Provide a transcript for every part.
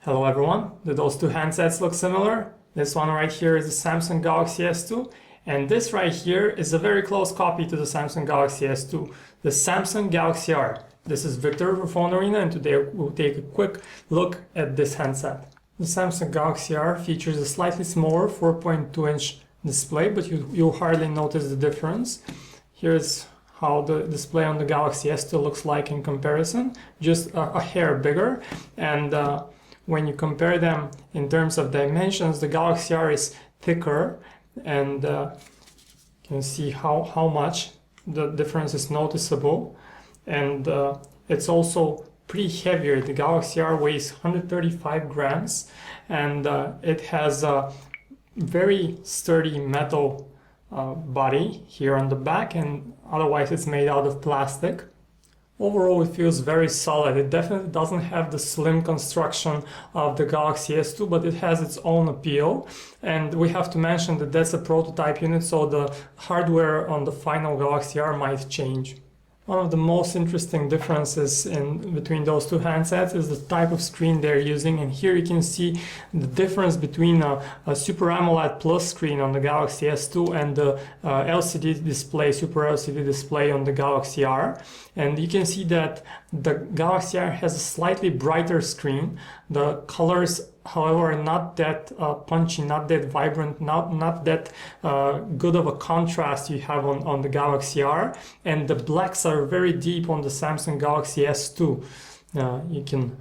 Hello everyone, do those two handsets look similar? This one right here is the Samsung Galaxy S2, and this right here is a very close copy to the Samsung Galaxy S2, the Samsung Galaxy R. This is Victor for PhoneArena, and today we'll take a quick look at this handset. The Samsung Galaxy R features a slightly smaller 4.2-inch display, but you'll hardly notice the difference. Here's how the display on the Galaxy S2 looks like in comparison, just a hair bigger. And when you compare them in terms of dimensions, the Galaxy R is thicker, and you can see how much the difference is noticeable. And it's also pretty heavier. The Galaxy R weighs 135 grams, and it has a very sturdy metal body here on the back, and otherwise it's made out of plastic. Overall, it feels very solid. It definitely doesn't have the slim construction of the Galaxy S2, but it has its own appeal. And we have to mention that that's a prototype unit, so the hardware on the final Galaxy R might change. One of the most interesting differences between those two handsets is the type of screen they're using, and here you can see the difference between a Super AMOLED Plus screen on the Galaxy S2 and the LCD display, Super LCD display on the Galaxy R. And you can see that the Galaxy R has a slightly brighter screen. The colors, however, are not that punchy, not that vibrant, not that good of a contrast you have on the Galaxy R. And the blacks are very deep on the Samsung Galaxy S2. You can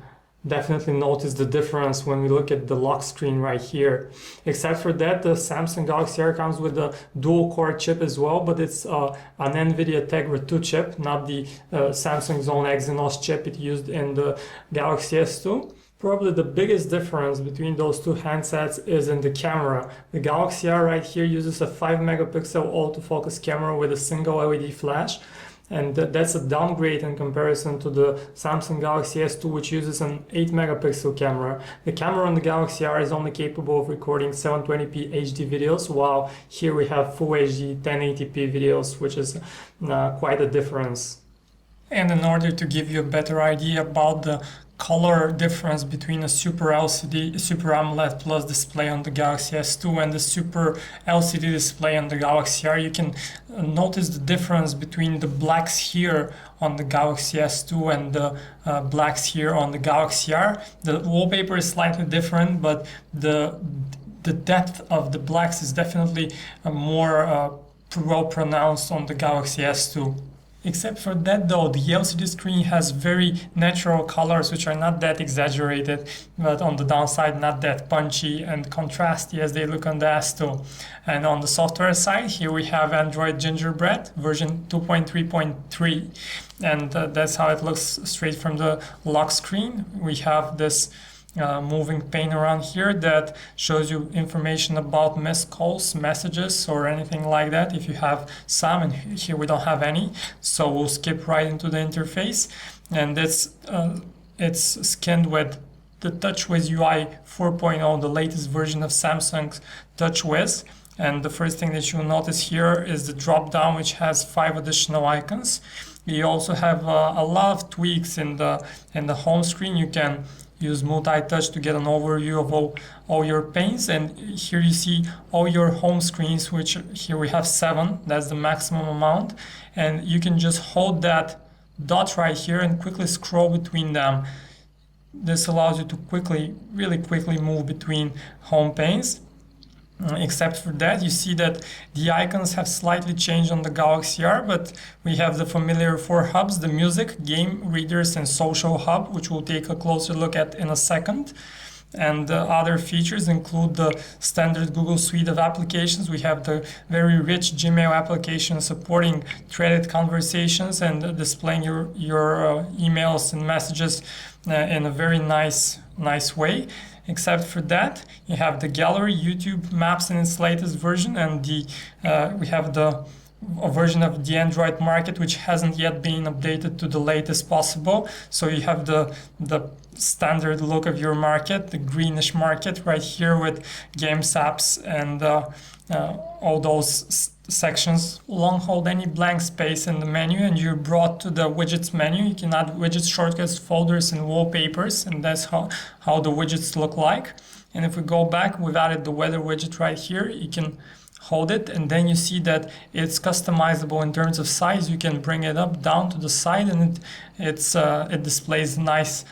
definitely notice the difference when we look at the lock screen right here. Except for that, the Samsung Galaxy R comes with a dual-core chip as well, but it's an NVIDIA Tegra 2 chip, not the Samsung's own Exynos chip it used in the Galaxy S2. Probably the biggest difference between those two handsets is in the camera. The Galaxy R right here uses a 5-megapixel autofocus camera with a single LED flash, and that's a downgrade in comparison to the Samsung Galaxy S2, which uses an 8-megapixel camera. The camera on the Galaxy R is only capable of recording 720p HD videos, while here we have Full HD 1080p videos, which is quite a difference. And in order to give you a better idea about the color difference between a Super LCD, Super AMOLED Plus display on the Galaxy S2 and the Super LCD display on the Galaxy R, you can notice the difference between the blacks here on the Galaxy S2 and the blacks here on the Galaxy R. The wallpaper is slightly different, but the depth of the blacks is definitely more well pronounced on the Galaxy S2. Except for that though, the LCD screen has very natural colors which are not that exaggerated, but on the downside not that punchy and contrasty as they look on the S2. And on the software side, here we have Android Gingerbread version 2.3.3, and that's how it looks straight from the lock screen. We have this moving pane around here that shows you information about missed calls, messages, or anything like that if you have some, and here we don't have any, so we'll skip right into the interface. And it's skinned with the Touchwiz Ui 4.0, the latest version of Samsung's Touchwiz. And the first thing that you'll notice here is the drop down, which has 5 additional icons. You also have a lot of tweaks in the home screen. You can use multi-touch to get an overview of all your panes, and here you see all your home screens, which here we have 7, that's the maximum amount, and you can just hold that dot right here and quickly scroll between them. This allows you to really quickly move between home panes. Except for that, you see that the icons have slightly changed on the Galaxy R, but we have the familiar 4 hubs: the music, game, readers, and social hub, which we'll take a closer look at in a second. And other features include the standard Google suite of applications. We have the very rich Gmail application supporting threaded conversations and displaying your emails and messages in a very nice way. Except for that, you have the gallery, YouTube, Maps in its latest version, and we have the a version of the Android market which hasn't yet been updated to the latest possible. So you have the standard look of your market, the greenish market right here with games, apps, and all those sections. Long hold any blank space in the menu and you're brought to the widgets menu. You can add widgets, shortcuts, folders, and wallpapers, and that's how the widgets look like. And if we go back, we've added the weather widget right here. You can hold it, and then you see that it's customizable in terms of size. You can bring it up, down to the side, and it displays a nice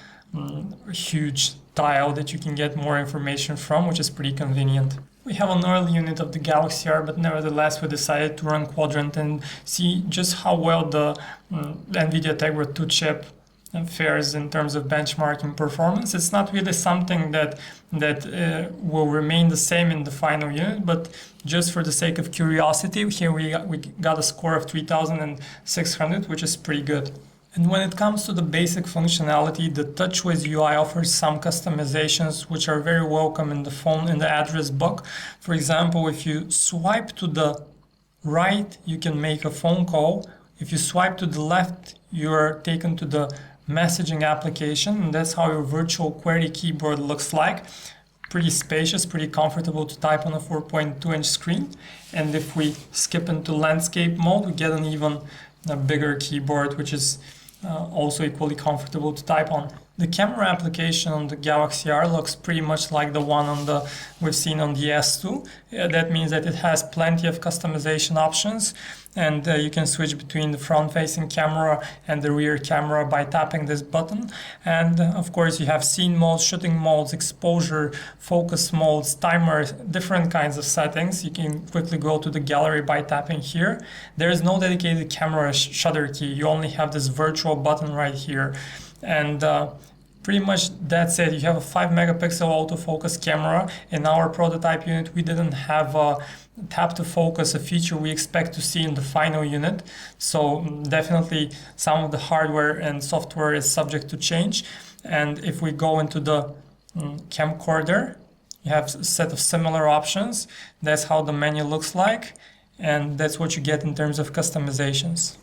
huge tile that you can get more information from, which is pretty convenient. We have an early unit of the Galaxy R, but nevertheless we decided to run Quadrant and see just how well the NVIDIA Tegra 2 chip fares in terms of benchmarking performance. It's not really something that will remain the same in the final unit, but just for the sake of curiosity, here we got a score of 3,600, which is pretty good. And when it comes to the basic functionality, the Touchwiz Ui offers some customizations which are very welcome in the phone, in the address book. For example, if you swipe to the right, you can make a phone call. If you swipe to the left, you are taken to the messaging application, and that's how your virtual QWERTY keyboard looks like. Pretty spacious, pretty comfortable to type on a 4.2-inch screen. And if we skip into landscape mode, we get an even bigger keyboard, which is also equally comfortable to type on. The camera application on the Galaxy R looks pretty much like the one we've seen on the S2. That means that it has plenty of customization options, and you can switch between the front-facing camera and the rear camera by tapping this button. And of course you have scene modes, shooting modes, exposure, focus modes, timers, different kinds of settings. You can quickly go to the gallery by tapping here. There is no dedicated camera shutter key. You only have this virtual button right here. And pretty much that's it. You have a 5-megapixel autofocus camera. In our prototype unit, we didn't have a tap to focus, a feature we expect to see in the final unit. So definitely some of the hardware and software is subject to change. And if we go into the camcorder, you have a set of similar options. That's how the menu looks like. And that's what you get in terms of customizations.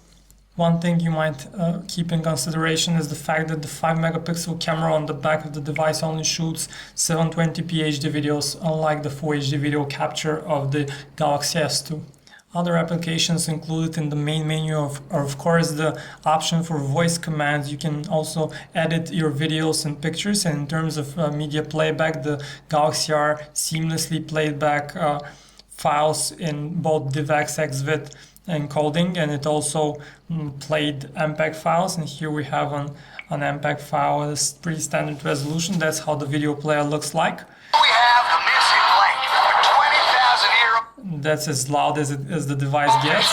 One thing you might keep in consideration is the fact that the 5-megapixel camera on the back of the device only shoots 720p HD videos, unlike the Full HD video capture of the Galaxy S2. Other applications included in the main menu are of course the option for voice commands. You can also edit your videos and pictures, and in terms of media playback, the Galaxy R seamlessly played back files in both DivX, XVID encoding, and it also played MPEG files, and here we have an MPEG file with a pretty standard resolution. That's how the video player looks like. We have the missing link for 20,000 That's as loud as the device gets,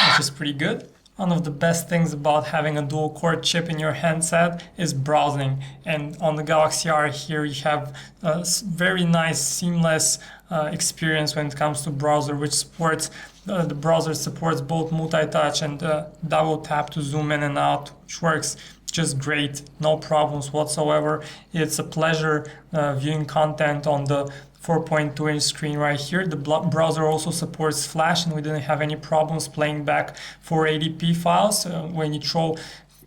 which is pretty good. One of the best things about having a dual-core chip in your handset is browsing, and on the Galaxy R here you have a very nice seamless experience when it comes to browser, which supports the browser supports both multi-touch and double tap to zoom in and out, which works just great, no problems whatsoever. It's a pleasure viewing content on the 4.2-inch screen right here. The browser also supports Flash, and we didn't have any problems playing back 480p files. When you throw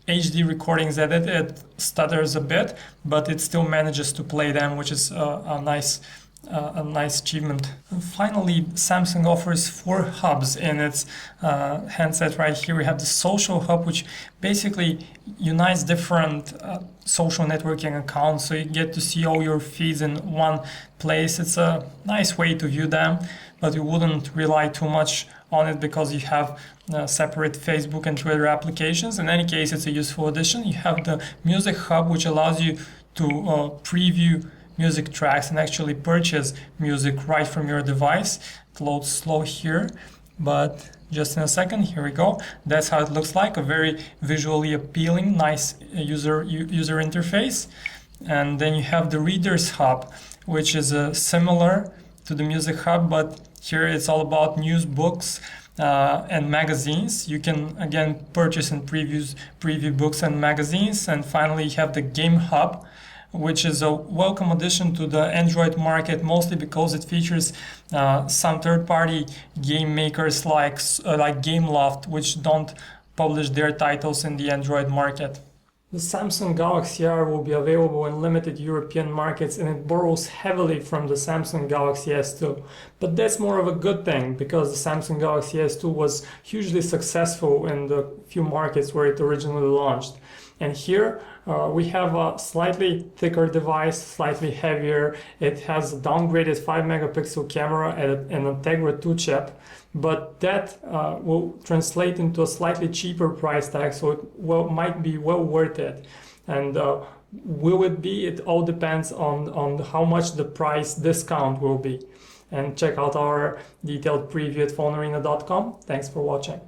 HD recordings at it, it stutters a bit, but it still manages to play them, which is a nice achievement. And finally, Samsung offers 4 hubs in its handset. Right here we have the social hub, which basically unites different social networking accounts, so you get to see all your feeds in one place. It's a nice way to view them, but you wouldn't rely too much on it because you have separate Facebook and Twitter applications. In any case, it's a useful addition. You have the music hub, which allows you to preview music tracks and actually purchase music right from your device. It loads slow here, but just in a second, here we go. That's how it looks like, a very visually appealing, nice user interface. And then you have the Readers Hub, which is similar to the Music Hub, but here it's all about news, books, and magazines. You can again purchase and preview books and magazines. And finally, you have the Game Hub, which is a welcome addition to the Android market, mostly because it features some third-party game makers like Gameloft, which don't publish their titles in the Android market. The Samsung Galaxy R will be available in limited European markets, and it borrows heavily from the Samsung Galaxy S2. But that's more of a good thing, because the Samsung Galaxy S2 was hugely successful in the few markets where it originally launched. And here we have a slightly thicker device, slightly heavier. It has a downgraded 5 megapixel camera and an Integra 2 chip, but that will translate into a slightly cheaper price tag, so it might be well worth it. And will it be? It all depends on how much the price discount will be. And check out our detailed preview at PhoneArena.com. Thanks for watching.